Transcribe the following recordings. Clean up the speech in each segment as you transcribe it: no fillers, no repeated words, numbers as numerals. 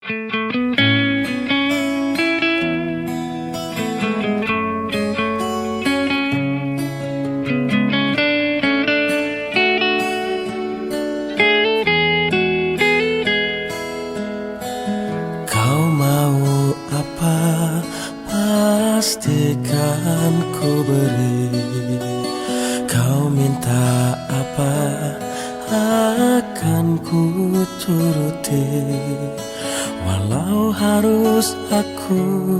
Kau mau apa? Pastikan ku beri. Kau minta apa? Akan ku turuti. Walau harus aku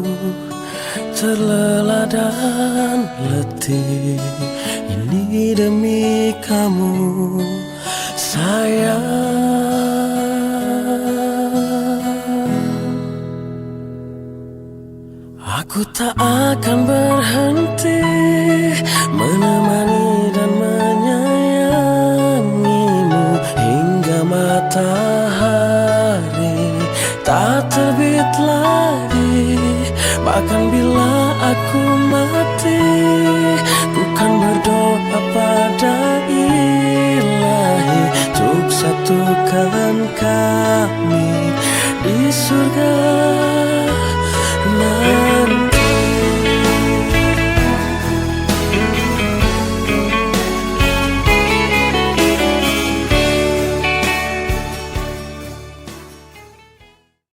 terlelap dan letih, ini demi kamu sayang. Aku tak akan berhenti menemani dan menyayangimu hingga matahari tak terbit lagi. Bahkan bila aku mati, ku kan berdoa pada Ilahi untuk satukan kami di surga.